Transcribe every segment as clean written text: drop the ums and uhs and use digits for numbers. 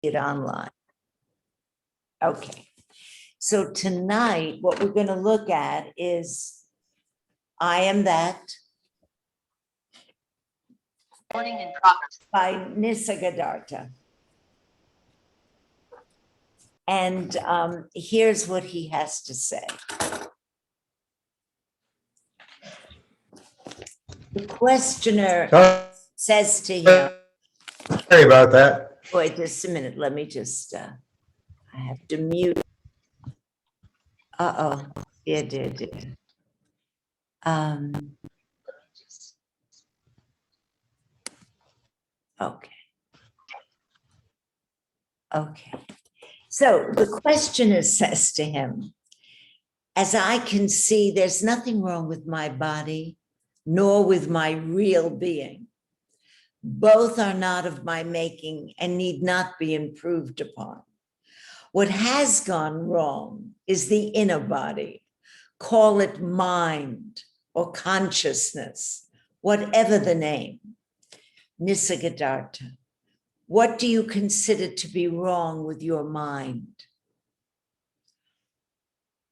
it online. Okay. So tonight, what we're going to look at is I Am That by Nisargadatta. And here's what he has to say. The questioner says to him, sorry about that. wait just a minute, let me just, I have to mute. It. Okay. Okay. So the questioner says to him, as I can see, there's nothing wrong with my body, nor with my real being. Both are not of my making and need not be improved upon. What has gone wrong is the inner body. Call it mind or consciousness, whatever the name. Nisargadatta, what do you consider to be wrong with your mind?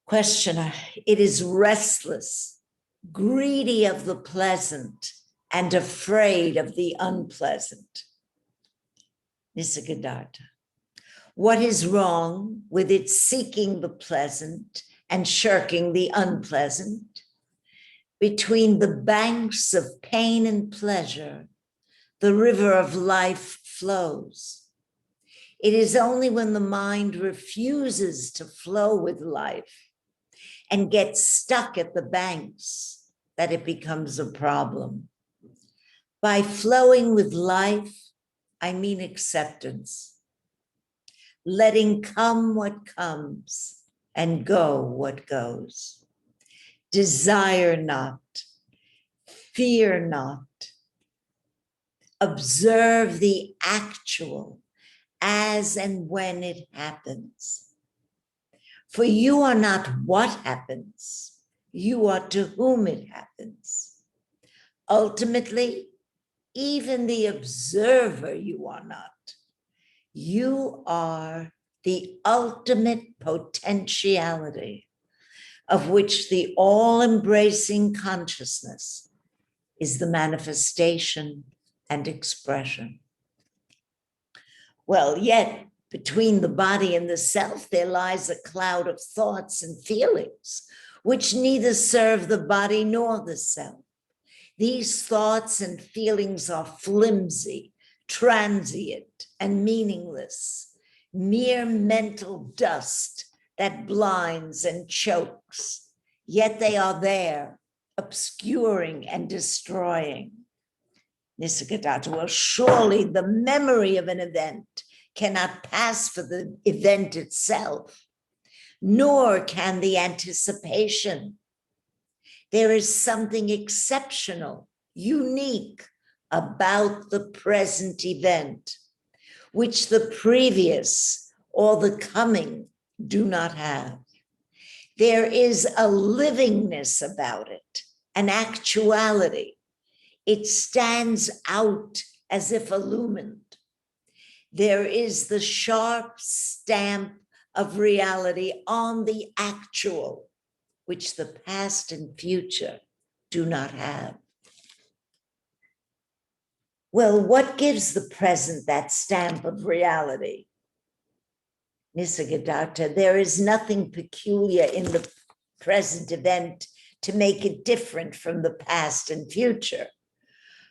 Questioner, it is restless, greedy of the pleasant, and afraid of the unpleasant. Nisargadatta, what is wrong with it seeking the pleasant and shirking the unpleasant? Between the banks of pain and pleasure, the river of life flows. It is only when the mind refuses to flow with life and gets stuck at the banks that it becomes a problem. By flowing with life, I mean acceptance, letting come what comes and go what goes. Desire not, fear not. Observe the actual as and when it happens. For you are not what happens, you are to whom it happens. Ultimately, even the observer you are not. You are the ultimate potentiality of which the all-embracing consciousness is the manifestation and expression. Well, yet between the body and the self, there lies a cloud of thoughts and feelings, which neither serve the body nor the self. These thoughts and feelings are flimsy, transient, and meaningless, mere mental dust that blinds and chokes, yet they are there, obscuring and destroying. Nisargadatta, well, surely the memory of an event cannot pass for the event itself, nor can the anticipation. There is something exceptional, unique about the present event, which the previous or the coming do not have. There is a livingness about it, an actuality. It stands out as if illumined. There is the sharp stamp of reality on the actual, which the past and future do not have. Well, what gives the present that stamp of reality? Nisargadatta, there is nothing peculiar in the present event to make it different from the past and future.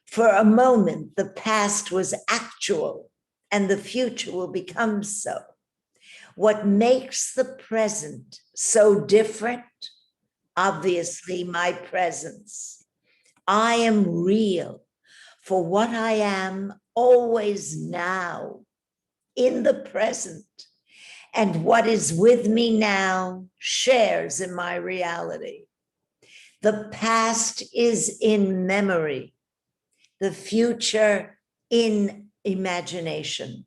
For a moment, the past was actual and the future will become so. What makes the present so different? Obviously, my presence. I am real for what I am always now in the present. And what is with me now shares in my reality. The past is in memory, the future in imagination.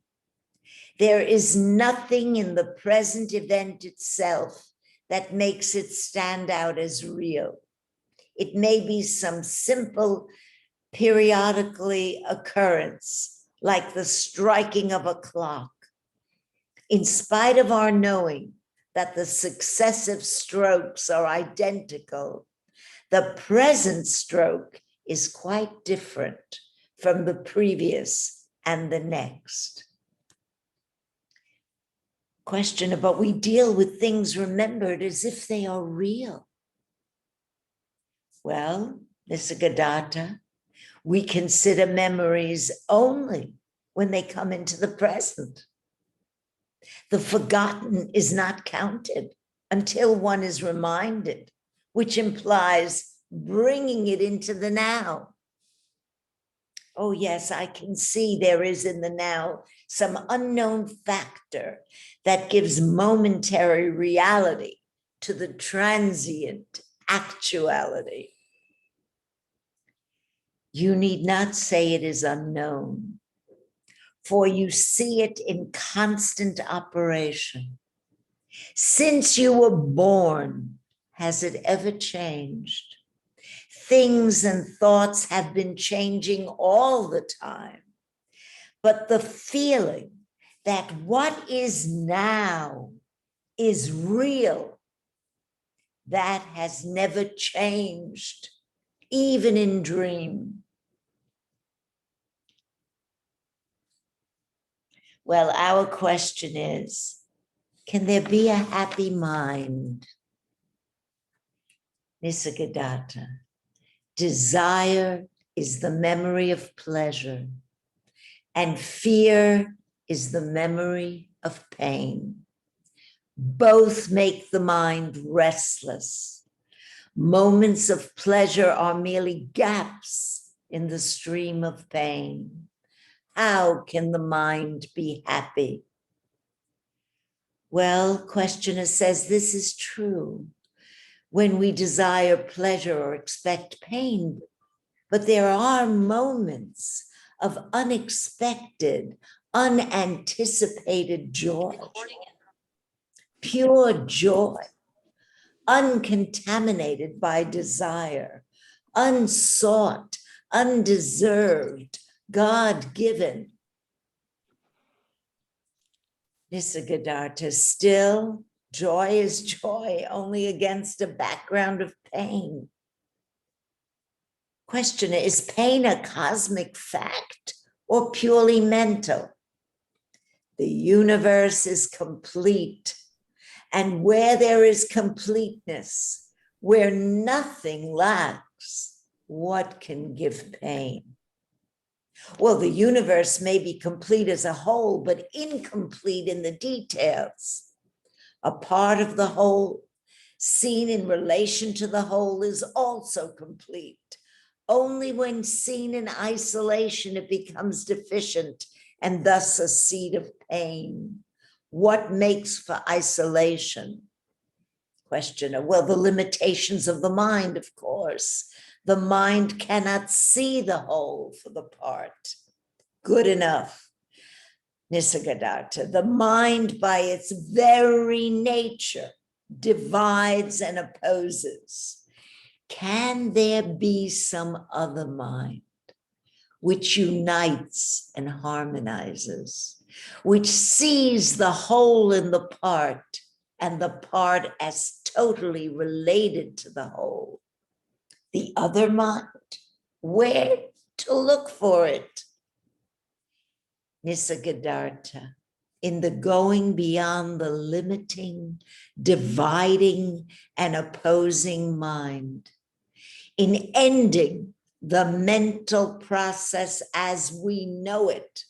There is nothing in the present event itself that makes it stand out as real. It may be some simple periodically occurrence, like the striking of a clock, In spite of our knowing that the successive strokes are identical, the present stroke is quite different from the previous and the next. Question, but we deal with things remembered as if they are real. Well, Nisargadatta, we consider memories only when they come into the present. The forgotten is not counted until one is reminded, which implies bringing it into the now. Oh yes, I can see there is in the now some unknown factor that gives momentary reality to the transient actuality. You need not say it is unknown, for you see it in constant operation. Since you were born, has it ever changed? Things and thoughts have been changing all the time, but the feeling that what is now is real, that has never changed, even in dream. Well, our question is, can there be a happy mind? Nisargadatta, desire is the memory of pleasure, and fear is the memory of pain. Both make the mind restless. Moments of pleasure are merely gaps in the stream of pain. How can the mind be happy? Well, questioner says this is true when we desire pleasure or expect pain, but there are moments of unexpected, unanticipated joy, pure joy, uncontaminated by desire, unsought, undeserved, God-given. Nisargadatta, still, joy is joy, only against a background of pain. Questioner, is pain a cosmic fact or purely mental? The universe is complete, and where there is completeness, where nothing lacks, what can give pain? Well, the universe may be complete as a whole, but incomplete in the details. A part of the whole, seen in relation to the whole, is also complete. Only when seen in isolation, it becomes deficient and thus a seed of pain. What makes for isolation? Questioner, well, the limitations of the mind, of course. The mind cannot see the whole for the part. Good enough. Nisargadatta, the mind by its very nature divides and opposes. Can there be some other mind which unites and harmonizes, which sees the whole in the part and the part as totally related to the whole? The other mind, where to look for it? Nisargadatta, in the going beyond the limiting, dividing, and opposing mind, in ending the mental process as we know it.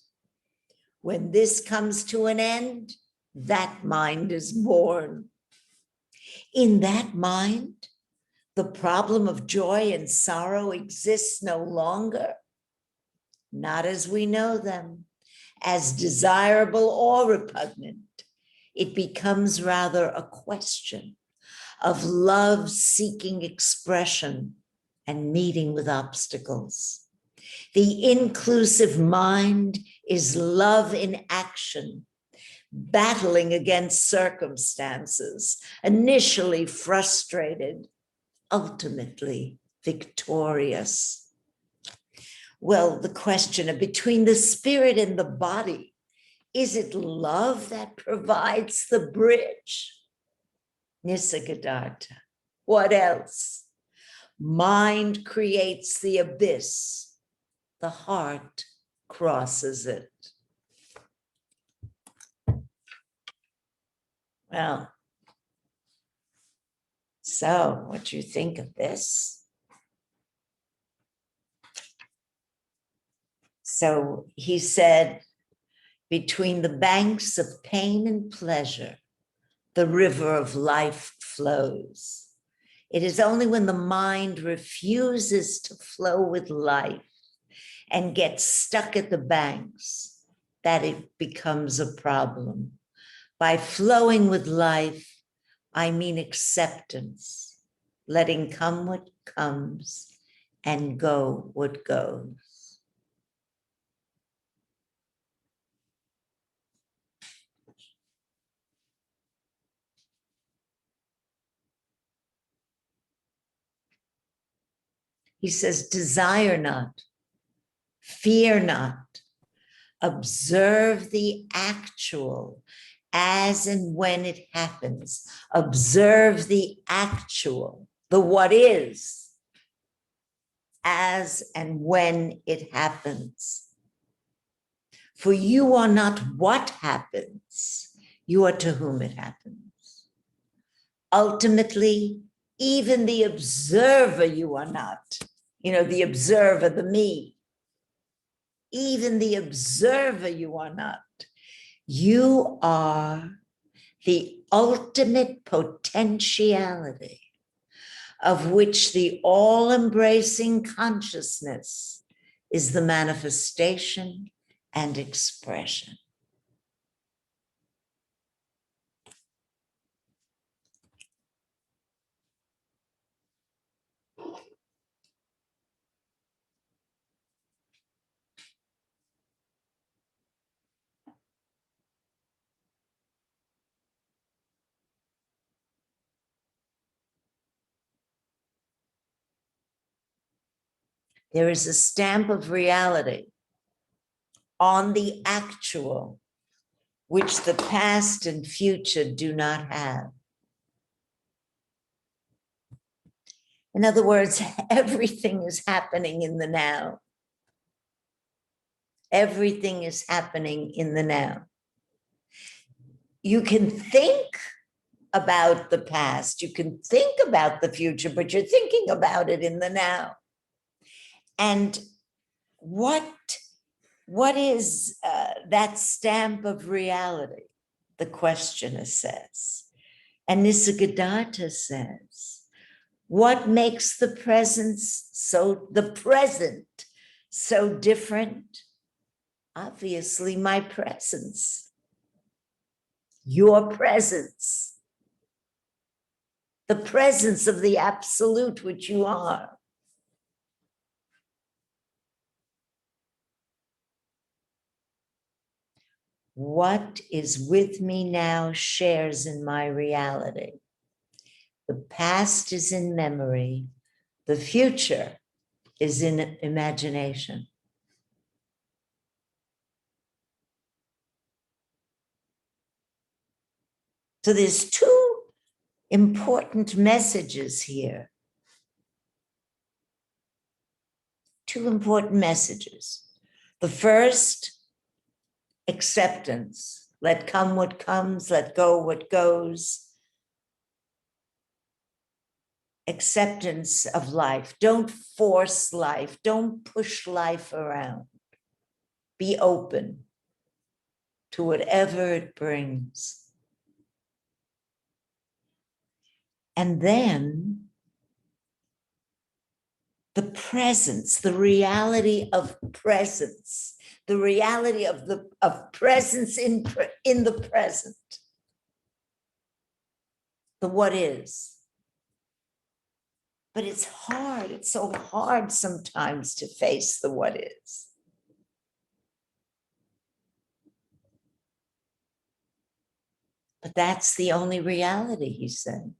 When this comes to an end, that mind is born. In that mind, the problem of joy and sorrow exists no longer, not as we know them, as desirable or repugnant. It becomes rather a question of love seeking expression and meeting with obstacles. The inclusive mind is love in action, battling against circumstances, initially frustrated, ultimately victorious. Well, the question of between the spirit and the body, Is it love that provides the bridge? Nisargadatta. What else? Mind creates the abyss. The heart crosses it. Well, so what do you think of this? So he said, between the banks of pain and pleasure, the river of life flows. It is only when the mind refuses to flow with life and gets stuck at the banks that it becomes a problem. By flowing with life, I mean acceptance, letting come what comes and go what goes. He says, desire not, fear not, observe the actual as and when it happens. Observe the actual, the what is, as and when it happens. For you are not what happens, you are to whom it happens. Ultimately, even the observer you are not. You know, the observer, the me. Even the observer you are not. You are the ultimate potentiality of which the all-embracing consciousness is the manifestation and expression. There is a stamp of reality on the actual, which the past and future do not have. In other words, everything is happening in the now. Everything is happening in the now. You can think about the past, you can think about the future, but you're thinking about it in the now. And what is that stamp of reality? The questioner says. And Nisargadatta says, what makes the present so different? Obviously, my presence, your presence, the presence of the absolute which you are. What is with me now shares in my reality. The past is in memory. The future is in imagination. So there's two important messages here. Two important messages. The first, acceptance. Let come what comes, let go what goes. Acceptance of life. Don't force life. Don't push life around. Be open to whatever it brings. And then the presence, the reality of presence, the reality of presence in the present. The what is. But it's hard. It's so hard sometimes to face the what is. But that's the only reality, he said.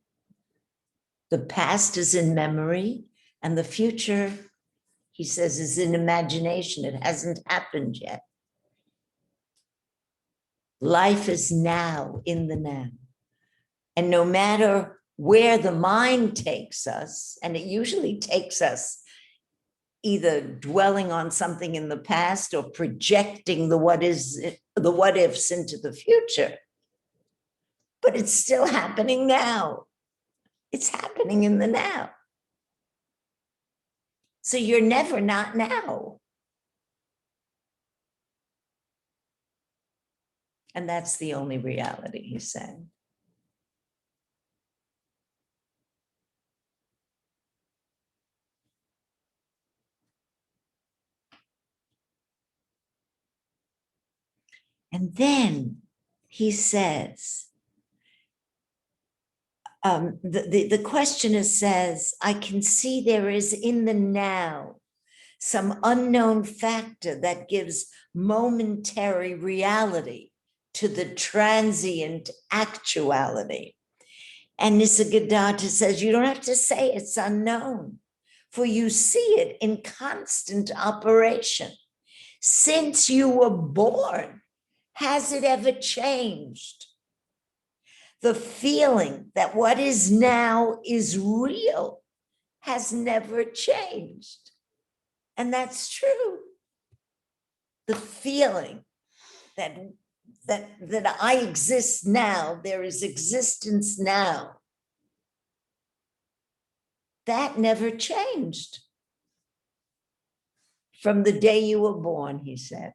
The past is in memory, and the future, he says, is in imagination. It hasn't happened yet. Life is now, in the now. And no matter where the mind takes us, and it usually takes us either dwelling on something in the past or projecting the what ifs into the future, but it's still happening now. It's happening in the now. So you're never not now. And that's the only reality, he's saying. And then he says, the questioner says, I can see there is in the now some unknown factor that gives momentary reality to the transient actuality. And Nisargadatta says, you don't have to say it's unknown, for you see it in constant operation. Since you were born, has it ever changed? The feeling that what is now is real has never changed. And that's true. The feeling that I exist now, there is existence now, that never changed from the day you were born, he says.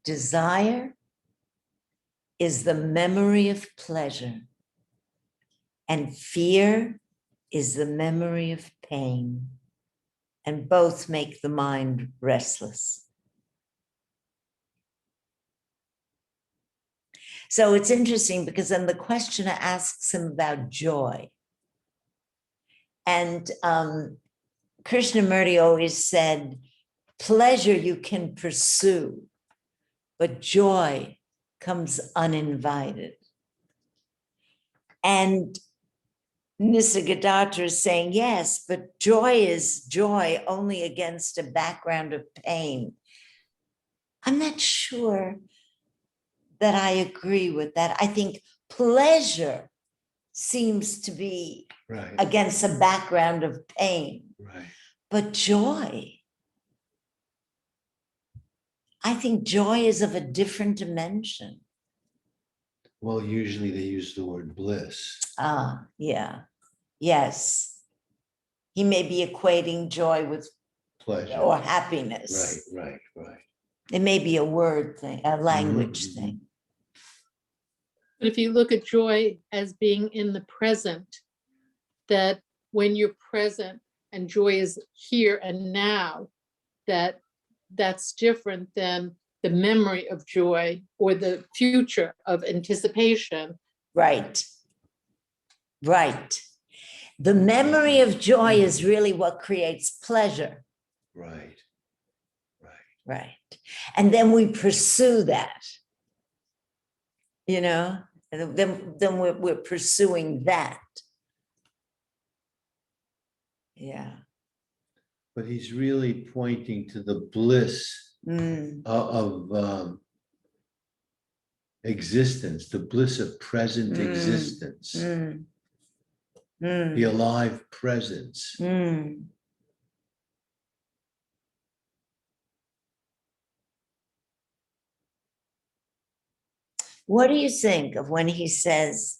Desire is the memory of pleasure, and fear is the memory of pain, and both make the mind restless. So it's interesting because then the questioner asks him about joy. And Krishnamurti always said, pleasure you can pursue, but joy comes uninvited. And Nisargadatta is saying, yes, but joy is joy only against a background of pain. I'm not sure that I agree with that. I think pleasure seems to be Right. against a background of pain. Right. But joy, I think joy is of a different dimension. Well, usually they use the word bliss. Ah, yeah. Yes. He may be equating joy with Pleasure. or happiness. Right. It may be a word thing, a language Mhm. thing. But if you look at joy as being in the present, that when you're present and joy is here and now, that's different than the memory of joy or the future of anticipation. Right. Right. The memory of joy is really what creates pleasure. Right. Right. And then we pursue that, you know, and then we're pursuing that. Yeah. But he's really pointing to the bliss Mm, of existence, the bliss of present existence, mm, the alive presence. mm. What do you think of when he says,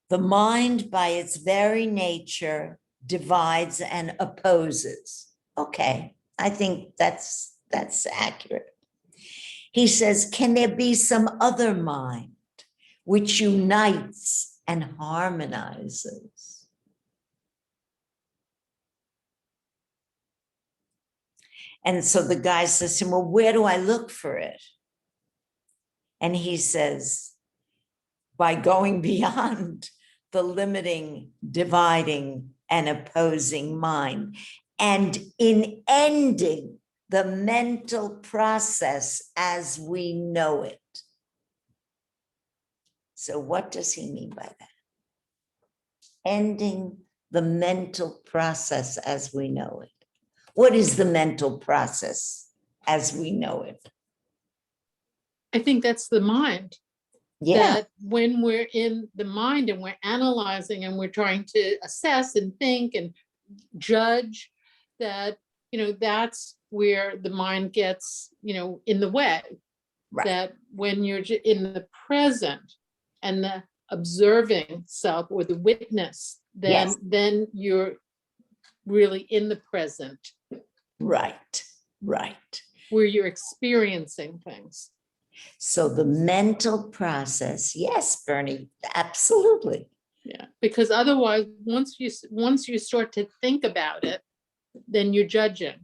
the mind by its very nature divides and opposes? Okay, I think that's accurate. He says, can there be some other mind which unites and harmonizes? And so the guy says to him, well, where do I look for it? And he says, by going beyond the limiting, dividing, and opposing mind, and in ending the mental process as we know it. So what does he mean by that? Ending the mental process as we know it. What is the mental process as we know it? I think that's the mind. Yeah, That when we're in the mind and we're analyzing and we're trying to assess and think and judge, that, that's where the mind gets, in the way. right. That when you're in the present and the observing self or the witness, Yes. then you're really in the present, Right, right. where you're experiencing things. So the mental process, yes, Bernie, absolutely. Yeah, because otherwise, once you start to think about it, then you're judging,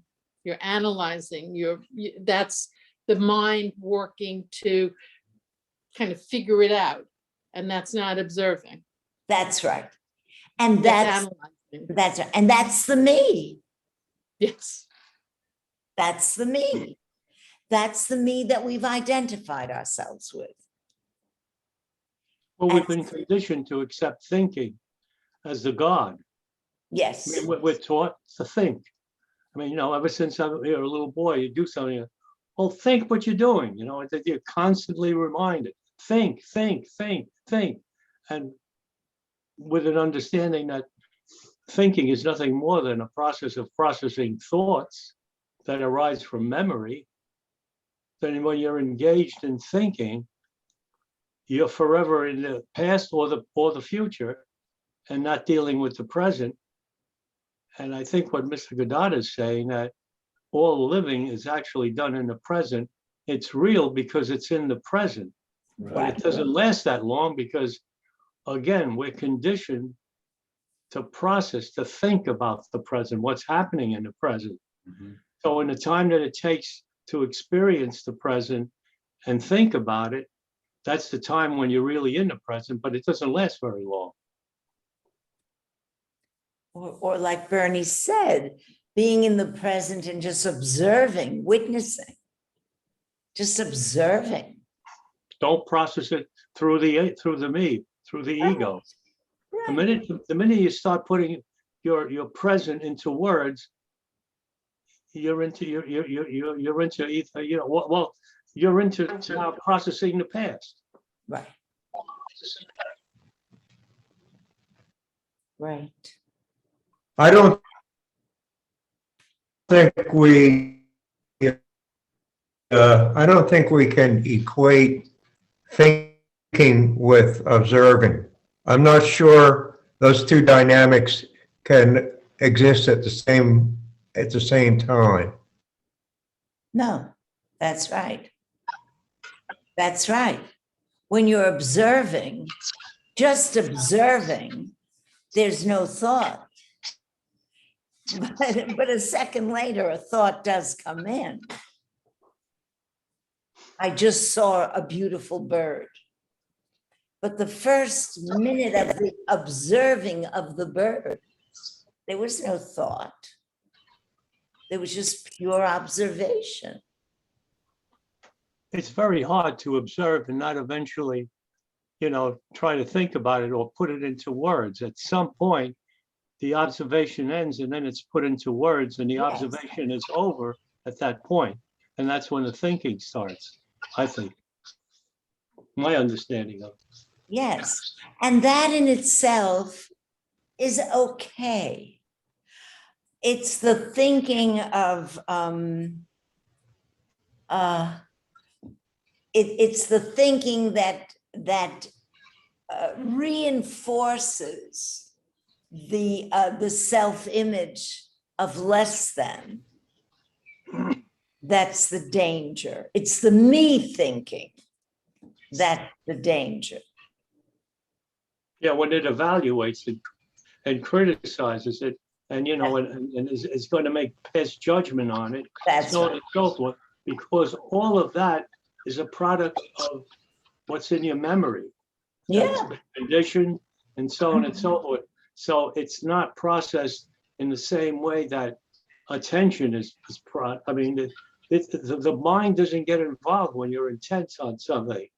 you're analyzing, that's the mind working to kind of figure it out, and that's not observing. That's right. And That's that's right. And that's the me. Yes. That's the me. That's the me that we've identified ourselves with. Well, we've been conditioned to accept thinking as the God. Yes. I mean, we're taught to think. I mean, ever since I'm a little boy, you do something, well, think what you're doing, that you're constantly reminded, think. And with an understanding that thinking is nothing more than a process of processing thoughts that arise from memory, then when you're engaged in thinking, you're forever in the past or the future and not dealing with the present. And I think what Mr. Gadatta is saying, that all living is actually done in the present. It's real because it's in the present, but it doesn't last that long because, again, we're conditioned to process, to think about the present, what's happening in the present. Mhm. So in the time that it takes to experience the present and think about it, that's the time when you're really in the present, but it doesn't last very long. Or like Bernie said, being in the present and just observing, witnessing, just observing. Don't process it through the me, through the ego. Right. The minute you start putting your present into words, you're into ether, you're into now processing the past. Right. Right. I don't think we can equate thinking with observing. I'm not sure those two dynamics can exist at the same time. No, that's right. That's right. When you're observing, just observing, there's no thought. But a second later, a thought does come in. I just saw a beautiful bird. But the first minute of the observing of the bird, there was no thought. There was just pure observation. It's very hard to observe and not eventually, try to think about it or put it into words. At some point, the observation ends and then it's put into words and the Yes. observation is over at that point. And that's when the thinking starts, I think. My understanding of it. Yes, and that in itself is okay. It's the thinking of it's the thinking that reinforces the self-image of less than. That's the danger. It's the me thinking that's the danger. Yeah, when it evaluates it and criticizes it and, and is going to make past judgment on it, That's so on right. and so forth, because all of that is a product of what's in your memory. Yeah, That's been conditioned, and so on and so forth. So it's not processed in the same way that attention is I mean, the mind doesn't get involved when you're intense on something.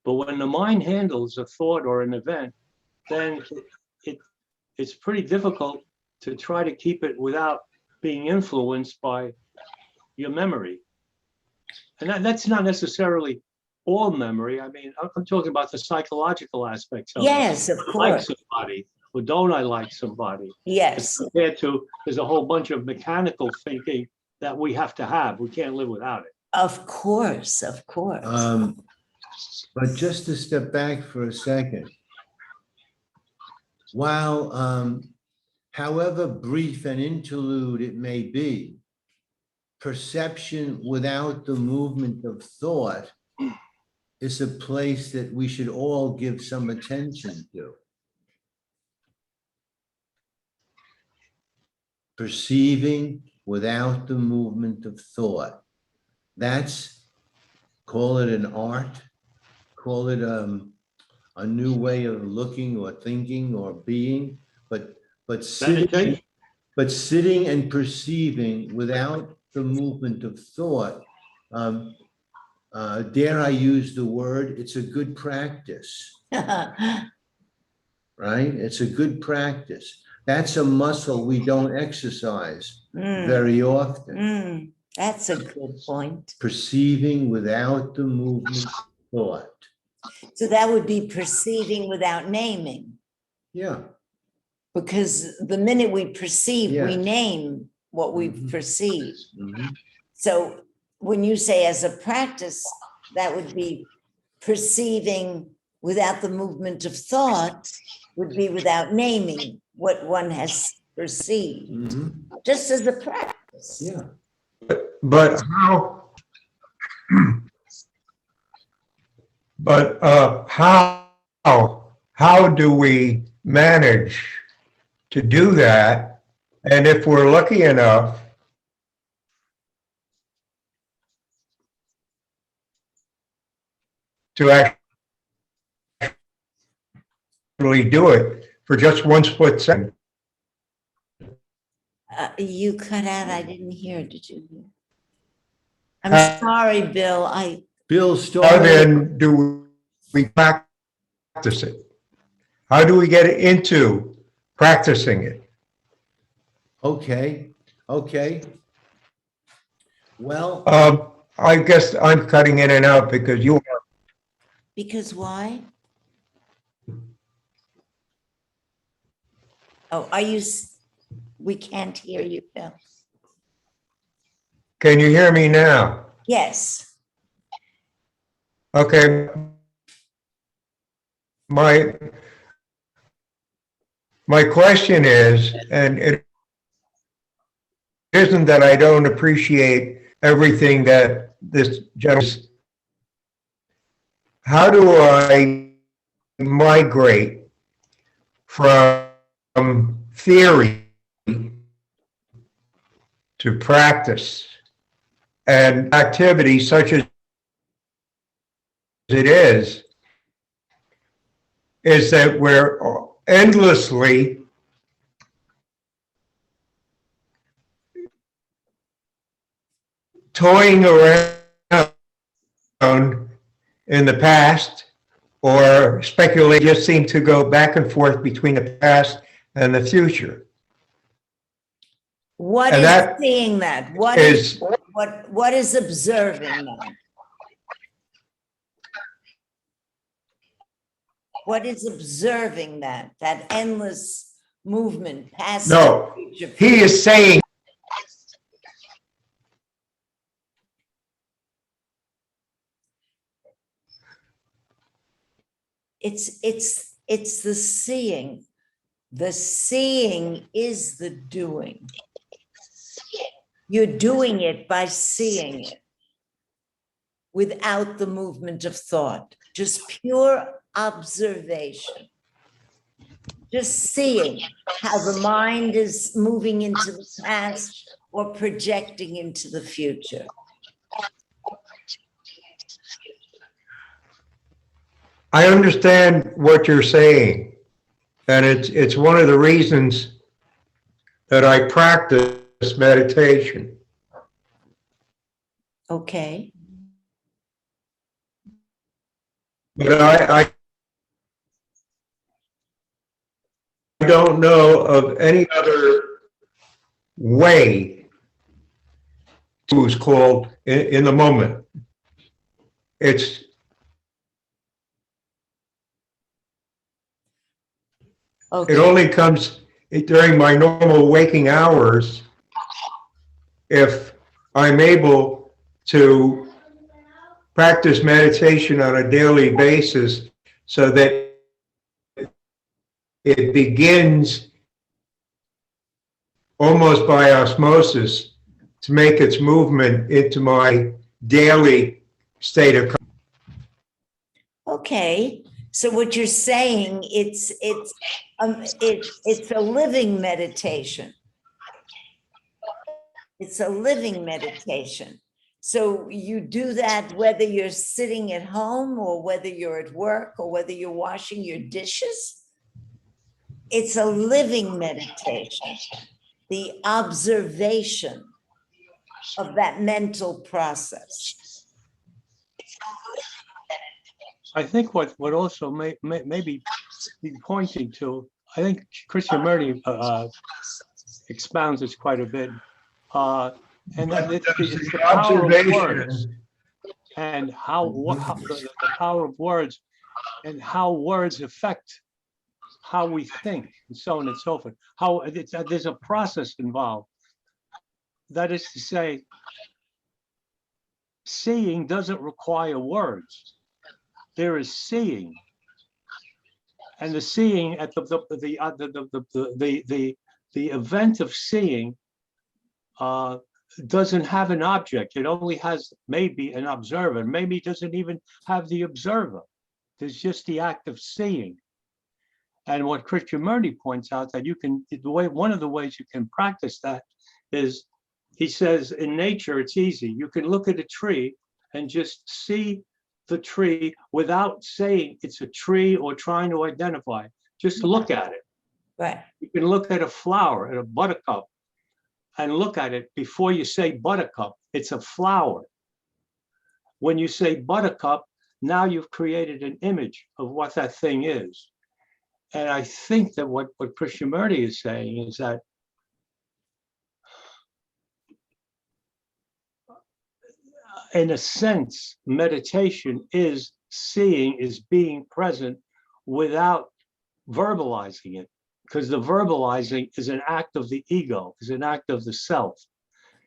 But when the mind handles a thought or an event, then it's pretty difficult to try to keep it without being influenced by your memory. And that's not necessarily all memory. I mean, I'm talking about the psychological aspects of yes, of it. I like course. somebody, or don't I like somebody? As Yes, compared to, there's a whole bunch of mechanical thinking that we have to have. We can't live without it. of course, of course. But just to step back for a second, while however brief an interlude it may be, perception without the movement of thought is a place that we should all give some attention to. Perceiving without the movement of thought. That's, call it an art, call it a new way of looking or thinking or being, but Meditation. sitting and perceiving without the movement of thought, dare I use the word, it's a good practice, right? It's a good practice. That's a muscle we don't exercise very often. That's a good point. Perceiving without the movement of thought. So that would be perceiving without naming, Yeah. because the minute we perceive, we Yes. name what we've Mhm. perceived. Mhm. So when you say as a practice, that would be perceiving without the movement of thought, would be without naming what one has perceived, Mhm. just as a practice. Yeah. But how do we manage to do that? And if we're lucky enough to actually do it for just one split second, You cut out, I didn't hear, did you hear? I'm Uh, sorry, Bill, Bill how started. then do we practice it? How do we get into practicing it? Okay. Well, I guess I'm cutting in and out because you are. because why? Oh, we can't hear you, Bill. Can you hear me now? Yes, Okay. My question is, and it isn't that I don't appreciate everything that this gentleman, how do I migrate from theory to practice and activity such as it is that we're endlessly toying around in the past, or speculate, just seem to go back and forth between the past and the future. what And is that seeing that? What is observing that? What is observing that endless movement past? No, future? he is saying It's the seeing. The seeing is the doing. You're doing it by seeing it without the movement of thought, just pure observation. Just seeing how the mind is moving into the past or projecting into the future. I understand what you're saying, and it's one of the reasons that I practice meditation. Okay. But I don't know of any other way to is called in the moment. It Okay. only comes during my normal waking hours if I'm able to practice meditation on a daily basis so that it begins almost by osmosis to make its movement into my daily state of. Okay. So what you're saying, it's a living meditation. It's a living meditation. So you do that whether you're sitting at home or whether you're at work or whether you're washing your dishes. It's a living meditation. The observation of that mental process. I think what also may be pointing to, I think Krishnamurti expounds this quite a bit, and that it's the power of words and how the power of words and how words affect how we think, and so on and so forth. How there's a process involved. That is to say, seeing doesn't require words. There is seeing, and the seeing at the event of seeing doesn't have an object. It only has maybe an observer. Maybe it doesn't even have the observer. There's just the act of seeing. And what Krishnamurti points out that you can, one of the ways you can practice that is, he says, in nature it's easy. You can look at a tree and just see the tree without saying it's a tree or trying to identify. Just look at it. Right. You can look at a flower, at a buttercup, and look at it before you say buttercup. It's a flower. When you say buttercup, now you've created an image of what that thing is. And I think that what Krishnamurti is saying is that in a sense, meditation is seeing, is being present without verbalizing it, because the verbalizing is an act of the ego, is an act of the self.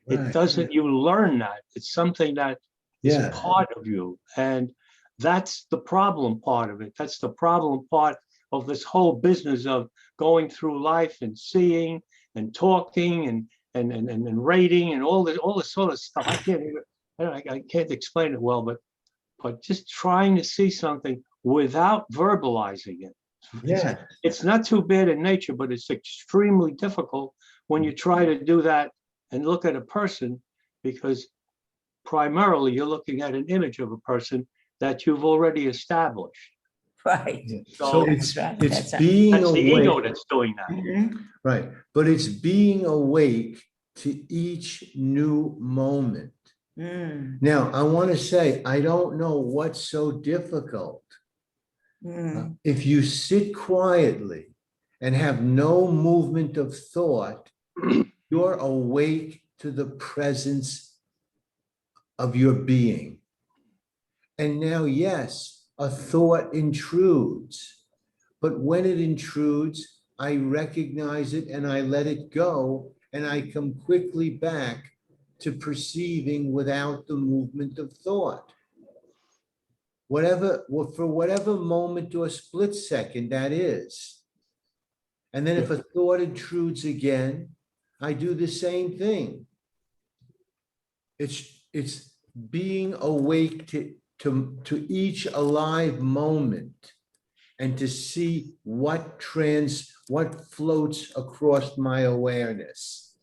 It Right. doesn't, you learn that. It's something that is Yeah. part of you. And that's the problem part of it. That's the problem part of this whole business of going through life and seeing and talking and rating and all this sort of stuff. I can't explain it well, but just trying to see something without verbalizing it. Yeah. It's not too bad in nature, but it's extremely difficult when you try to do that and look at a person, because primarily you're looking at an image of a person that you've already established. Right. So That's right. it's That's right. being That's the ego awake, that's doing that. Mhm. right? But it's being awake to each new moment. Mm, Now, I want to say, I don't know what's so difficult. mm. If you sit quietly and have no movement of thought, you're awake to the presence of your being. And now, yes, a thought intrudes, but when it intrudes, I recognize it and I let it go, and I come quickly back to perceiving without the movement of thought. For whatever moment or split second that is. And then if a thought intrudes again, I do the same thing. It's being awake to each alive moment and to see what floats across my awareness.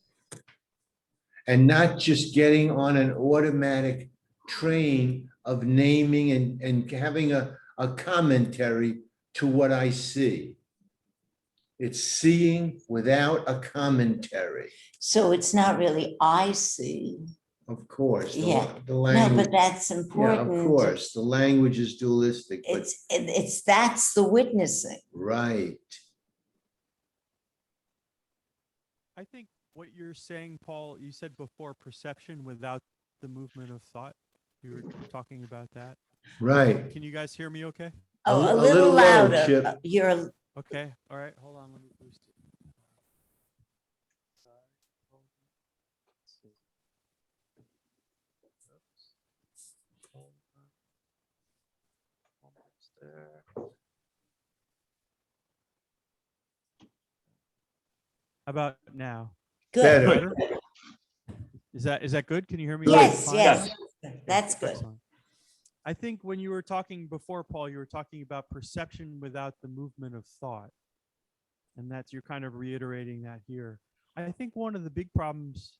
And not just getting on an automatic train of naming and having a a commentary to what I see. It's seeing without a commentary, So it's not really I see. of course. Yeah. The No, language, but that's yeah, important. of course, the language is dualistic, but That's the witnessing. right. I think what you're saying, Paul, you said before perception without the movement of thought. You were talking about that. Right. Can you guys hear me okay? Oh, A a little little low, louder. Chip. You're, Okay. All right. Hold on. Let me boost it. Almost there. How about now? good. Better. Better? Is that good? Can you hear me? Yes, fine? yes. That's good. Excellent. I think when you were talking before, Paul, you were talking about perception without the movement of thought. And that's, you're kind of reiterating that here. I think one of the big problems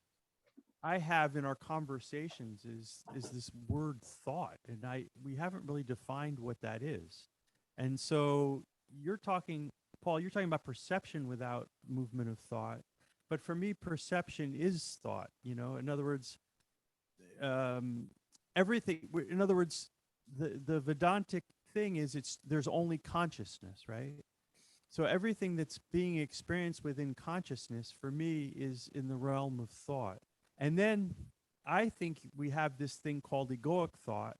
I have in our conversations is this word thought. And we haven't really defined what that is. And so you're talking, Paul, you're talking about perception without movement of thought. But for me, perception is thought, you know, in other words, everything, in other words, the Vedantic thing is there's only consciousness, right? So everything that's being experienced within consciousness for me is in the realm of thought. And then I think we have this thing called egoic thought.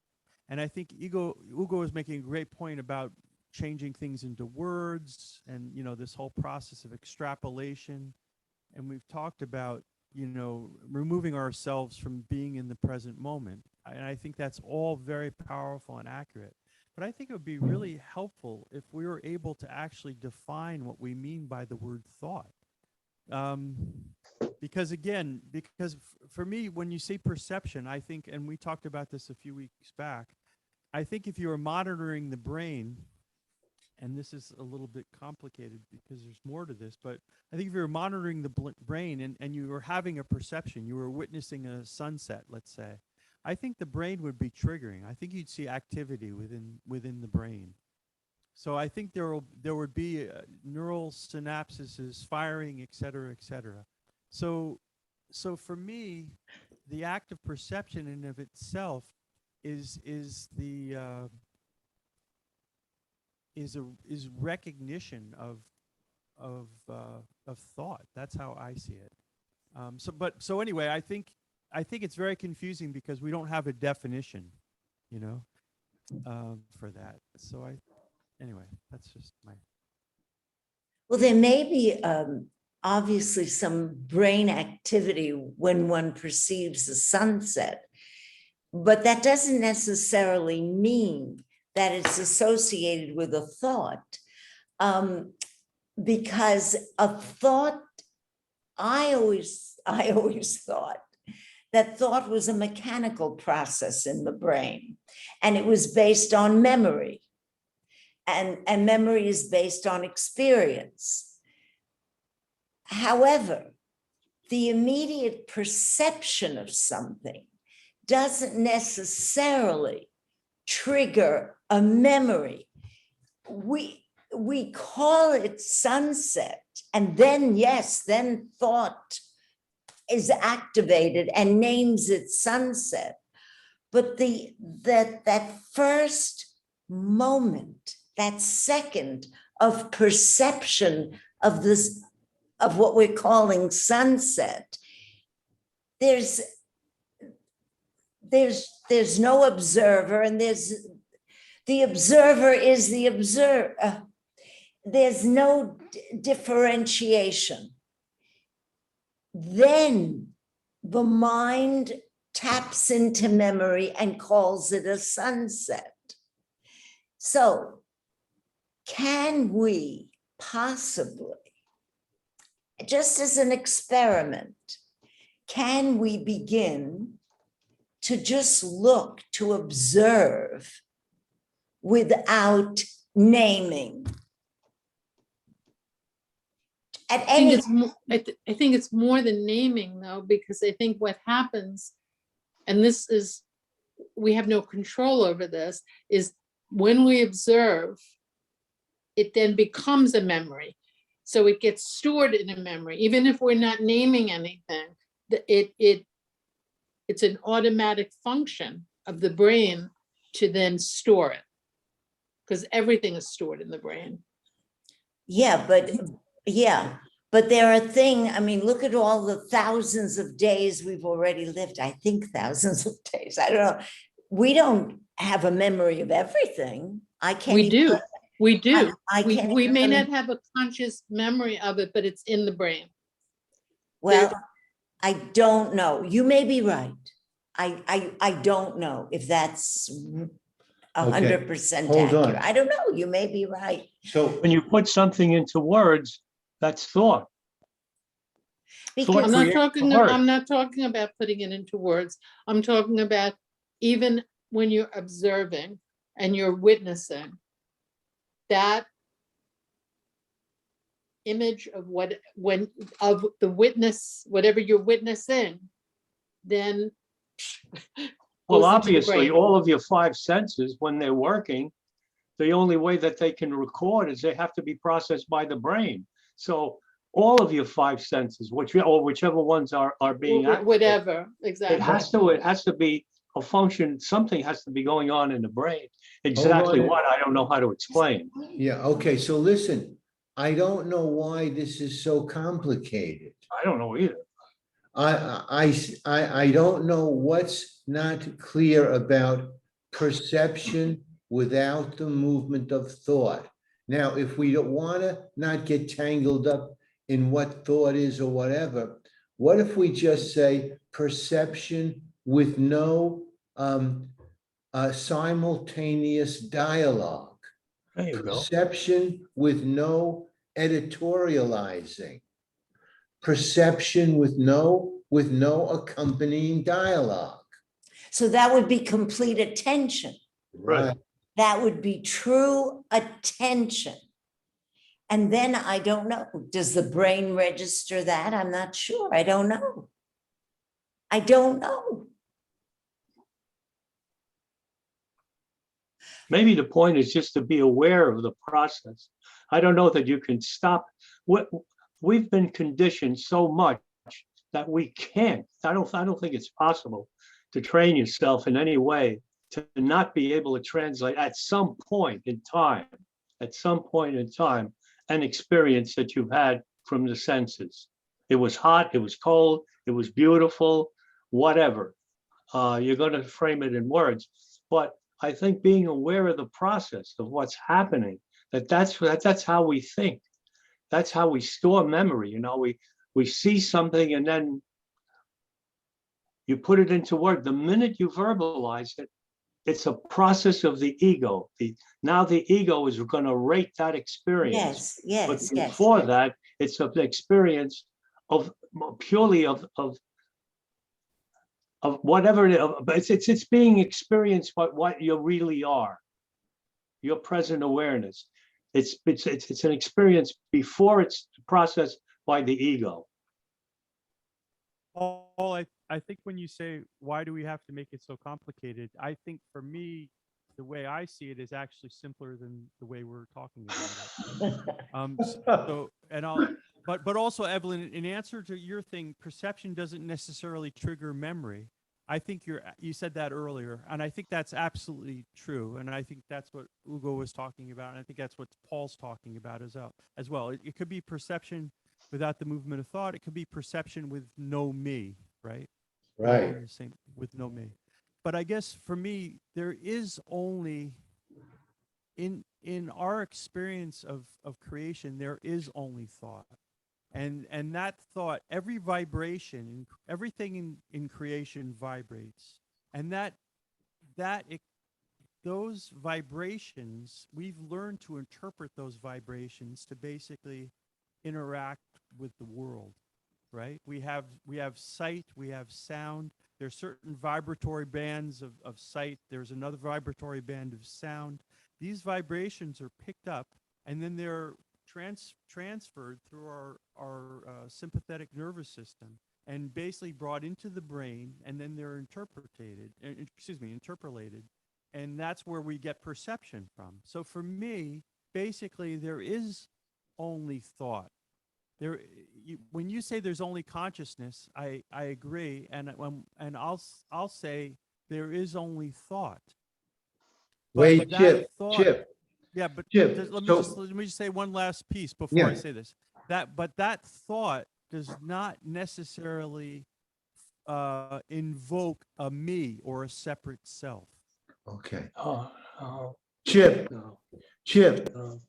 And I think Ugo is making a great point about changing things into words and, you know, this whole process of extrapolation. And we've talked about, you know, removing ourselves from being in the present moment. And I think that's all very powerful and accurate. But I think it would be really helpful if we were able to actually define what we mean by the word thought. Because for me, when you say perception, I think, and we talked about this a few weeks back, I think if you were monitoring the brain, and this is a little bit complicated because there's more to this, but I think if you were monitoring the brain and you were having a perception, you were witnessing a sunset, let's say, I think the brain would be triggering. I think you'd see activity within the brain. So I think there would be neural synapses firing, et cetera, et cetera. So for me, the act of perception in of itself is recognition of thought. That's how I see it. So anyway, I think it's very confusing because we don't have a definition, you know, for that. So anyway, that's just my. Well, there may be obviously some brain activity when one perceives the sunset, but that doesn't necessarily mean that it's associated with a thought, because a thought, I always thought that thought was a mechanical process in the brain, and it was based on memory. And memory is based on experience. However, the immediate perception of something doesn't necessarily trigger a memory. We call it sunset, and then, yes, then thought is activated and names it sunset. But that first moment, that second of perception of this, of what we're calling sunset, there's no observer, and the observer is the observer. There's no differentiation. Then the mind taps into memory and calls it a sunset. So can we possibly, just as an experiment, can we begin to just look, to observe without naming? At I think any, it's I think it's more than naming, though, because I think what happens, and this is, we have no control over this, is when we observe, it then becomes a memory. So it gets stored in a memory, even if we're not naming anything. It's an automatic function of the brain to then store it, because everything is stored in the brain. Yeah, but there are I mean, look at all the thousands of days we've already lived. I think thousands of days. I don't know. We don't have a memory of everything. I can't. We do. We do. I can't We even may remember- not have a conscious memory of it, but it's in the brain. Well, I don't know. You may be right. I don't know if that's 100% hold on. accurate. I don't know. You may be right. So, When you put something into words, that's thought. Because I'm not create talking, the word. I'm not talking about putting it into words. I'm talking about even when you're observing and you're witnessing, that image of of the witness, whatever you're witnessing, then Well, goes into the obviously, brain. all of your five senses, when they're working, the only way that they can record is they have to be processed by the brain. So all of your five senses, whichever ones are being activated, Whatever, it exactly. has to be a function, something has to be going on in the brain. Exactly on. what, I don't know how to explain. yeah, okay, so listen, I don't know why this is so complicated. I don't know either. I don't know what's not clear about perception without the movement of thought. Now, if we don't want to not get tangled up in what thought is or whatever, what if we just say perception with no simultaneous dialogue? There you go. Perception with no editorializing. Perception with no accompanying dialogue. so that would be complete attention. Right. That would be true attention. And then I don't know, does the brain register that? I'm not sure. I don't know. I don't know. Maybe the point is just to be aware of the process. I don't know that you can stop. We've been conditioned so much that we can't. I don't think it's possible to train yourself in any way to not be able to translate at some point in time, an experience that you've had from the senses. It was hot, it was cold, it was beautiful, whatever. You're going to frame it in words, but I think being aware of the process of what's happening, that's how we think. That's how we store memory. You know, we see something and then you put it into word. The minute you verbalize it, it's a process of the ego. Now the ego is going to rate that experience. But before that, it's an experience of purely of whatever it's being experienced by what you really are, your present awareness. It's an experience before it's processed by the ego. Paul, I think when you say, why do we have to make it so complicated? I think for me, the way I see it is actually simpler than the way we're talking about it. But also, Evelyn, in answer to your thing, perception doesn't necessarily trigger memory. I think you said that earlier, and I think that's absolutely true. And I think that's what Ugo was talking about, and I think that's what Paul's talking about as well. It could be perception without the movement of thought. It could be perception with no me, right? Right. With no me. But I guess for me, there is only in our experience of creation, there is only thought. And that thought, every vibration, everything in creation vibrates. And those vibrations, we've learned to interpret those vibrations to basically interact with the world, right? We have sight, we have sound. There's certain vibratory bands of sight. There's another vibratory band of sound. These vibrations are picked up, and then they're transferred through our sympathetic nervous system and basically brought into the brain, and then they're interpolated. and that's where we get perception from. So for me, basically, there is only thought. When you say there's only consciousness, I agree, and I'll say there is only thought. But Wait, that Chip, thought- Chip, Yeah, but Chip, let so- me just say one last piece before I Yeah. say this. That thought does not necessarily invoke a me or a separate self. okay. Oh, Chip, no, Chip, no.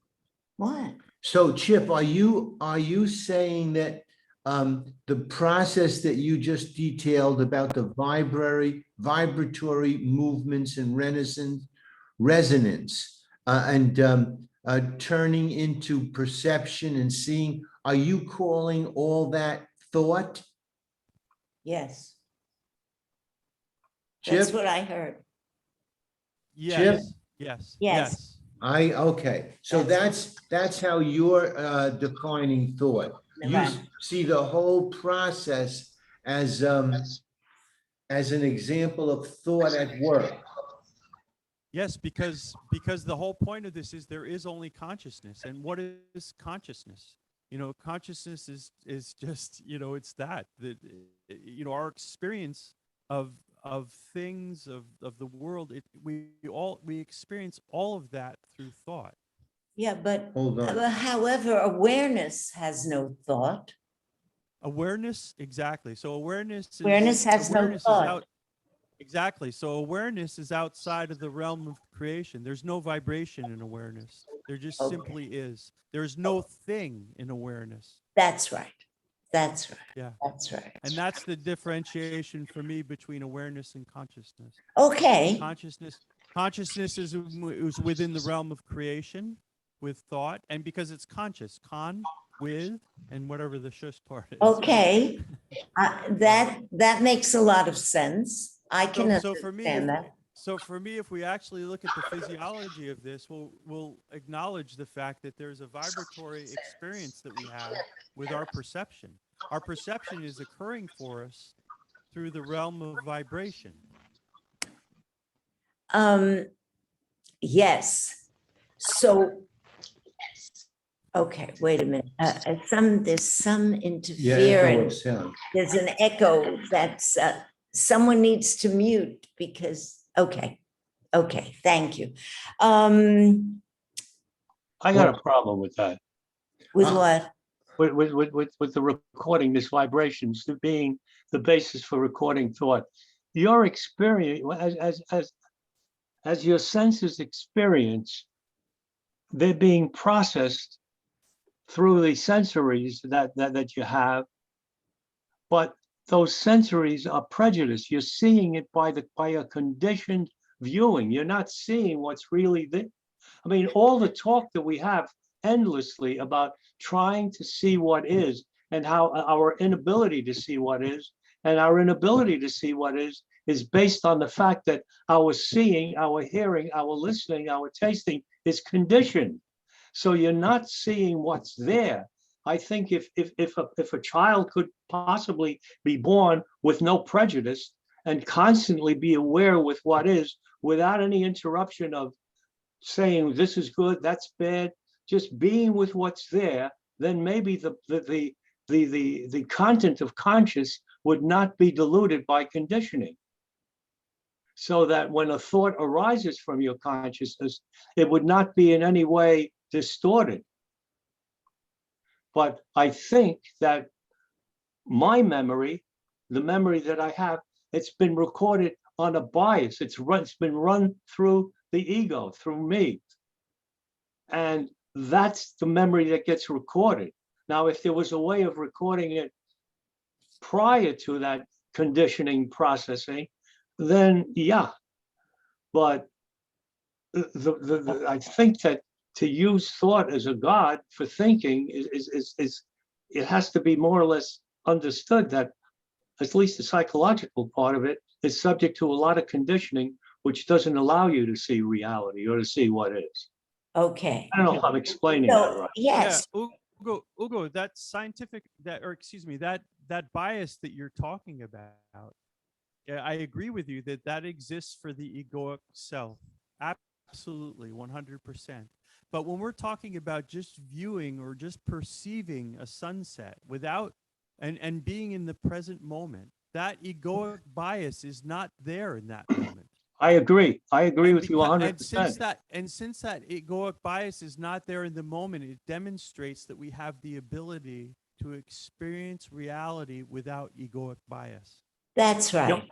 What? so Chip, are you saying that the process that you just detailed about the vibratory movements and resonance and turning into perception and seeing, are you calling all that thought? Yes, that's Chip, what I heard. Yes, yes, Yes. okay, so that's how you're defining thought. You Right. see the whole process as an example of thought at work. yes, because the whole point of this is there is only consciousness. And what is consciousness? Consciousness is just, it's that our experience of things, of the world, we experience all of that through thought. Yeah, but Hold on. however, awareness has no thought. Awareness, exactly. So awareness Has no thought. Exactly. So awareness is outside of the realm of creation. There's no vibration in awareness. There just Okay. simply is. There's no thing in awareness. That's right. That's right. Yeah. That's right. And that's the differentiation for me between awareness and consciousness. Okay. Consciousness is within the realm of creation with thought, and because it's conscious, with, and whatever the shush part is. Okay. That makes a lot of sense. I can So for me, understand that. if we actually look at the physiology of this, we'll acknowledge the fact that there's a vibratory experience that we have with our perception. Our perception is occurring for us through the realm of vibration. Yes. So, okay, wait a minute. There's some interference. There's an echo that's someone needs to mute because, okay, thank you. I got a problem with that. With what? With the recording, this vibrations being the basis for recording thought. Your experience, as your senses experience, they're being processed through the sensories that you have, but those sensories are prejudiced. You're seeing it by a conditioned viewing. You're not seeing what's really there. I mean, all the talk that we have endlessly about trying to see what is, and how our inability to see what is, and our inability to see what is based on the fact that our seeing, our hearing, our listening, our tasting is conditioned. So you're not seeing what's there. I think if a child could possibly be born with no prejudice and constantly be aware with what is, without any interruption of saying this is good, that's bad, just being with what's there, then maybe the content of conscious would not be diluted by conditioning. So that when a thought arises from your consciousness, it would not be in any way distorted. But I think that my memory, the memory that I have, it's been recorded on a bias. It's been run through the ego, through me. And that's the memory that gets recorded. Now, if there was a way of recording it prior to that conditioning processing, then yeah. But I think that to use thought as a god for thinking is it has to be more or less understood that at least the psychological part of it is subject to a lot of conditioning, which doesn't allow you to see reality or to see what is. Okay. I don't know if I'm explaining that So, right. yes, Yeah, Ugo, that scientific, that bias that you're talking about, yeah, I agree with you that exists for the egoic self. Absolutely, 100%. But when we're talking about just viewing or just perceiving a sunset without and being in the present moment, that egoic bias is not there in that moment. I agree. I agree And with you becau- 100%. and since that egoic bias is not there in the moment, it demonstrates that we have the ability to experience reality without egoic bias. That's right. Yep.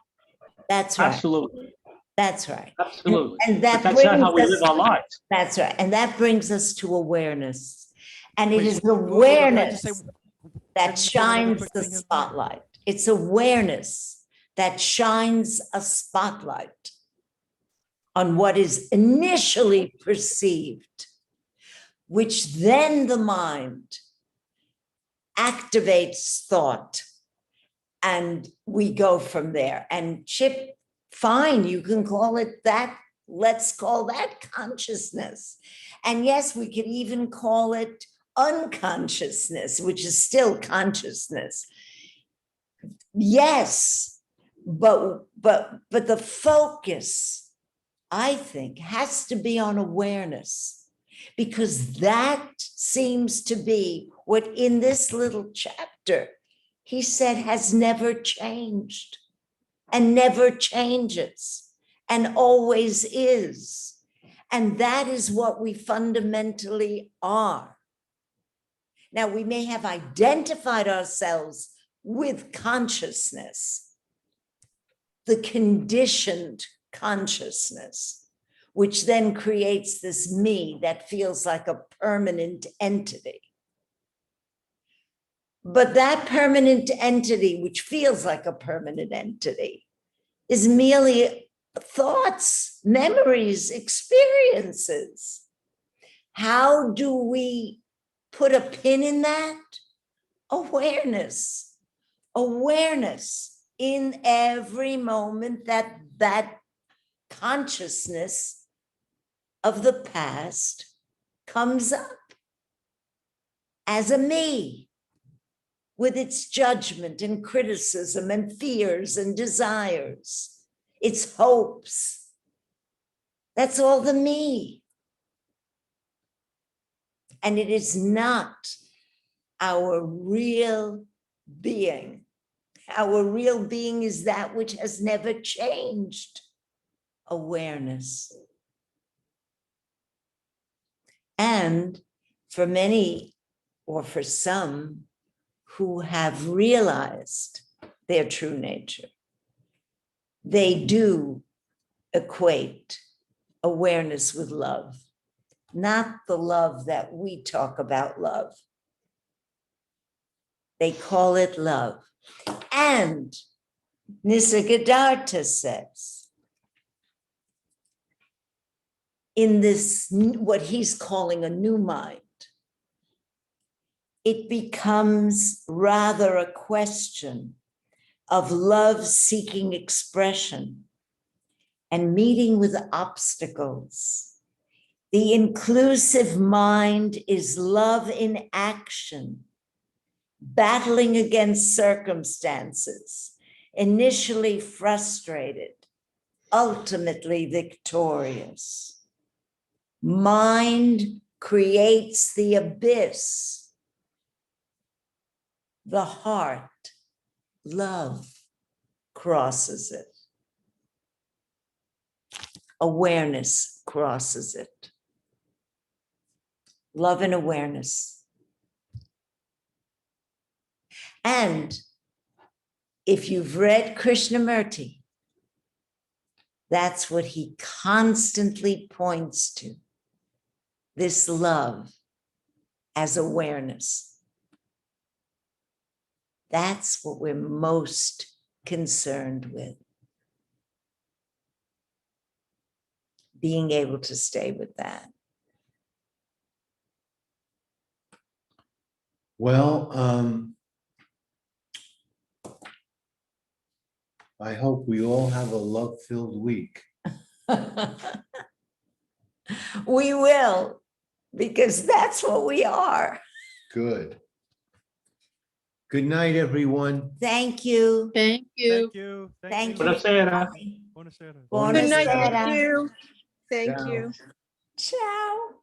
That's right. Absolutely. That's right. Absolutely. And But that that's not how we brings live us, our lives. that's right. And that brings us to awareness. And it Wait, is can I just awareness say- that can I just say one other shines quick the thing, Heather? spotlight. It's awareness that shines a spotlight on what is initially perceived, which then the mind activates thought, and we go from there. And Chip, fine, you can call it that. Let's call that consciousness. And yes, we could even call it unconsciousness, which is still consciousness. Yes, but the focus, I think, has to be on awareness, because that seems to be what in this little chapter he said has never changed and never changes and always is. And that is what we fundamentally are. Now, we may have identified ourselves with consciousness, the conditioned consciousness, which then creates this me that feels like a permanent entity. But that permanent entity, which feels like a permanent entity, is merely thoughts, memories, experiences. How do we put a pin in that? Awareness. Awareness in every moment that that consciousness of the past comes up as a me, with its judgment and criticism and fears and desires, its hopes. That's all the me. And it is not our real being. Our real being is that which has never changed. Awareness. And for many, or for some, who have realized their true nature, they do equate awareness with love, not the love that we talk about love. They call it love. And Nisargadatta says, in this, what he's calling a new mind, it becomes rather a question of love seeking expression and meeting with obstacles. The inclusive mind is love in action, battling against circumstances, initially frustrated, ultimately victorious. Mind creates the abyss. The heart, love, crosses it. Awareness crosses it. Love and awareness. And if you've read Krishnamurti, that's what he constantly points to, this love as awareness. That's what we're most concerned with. Being able to stay with that. Well, I hope we all have a love-filled week. We will, because that's what we are. Good. Good night, everyone. Thank you. Thank you. Thank you. Thank you. you. Buonasera. Buonasera. Good night, Buonasera. thank you. Thank Ciao. you. Ciao.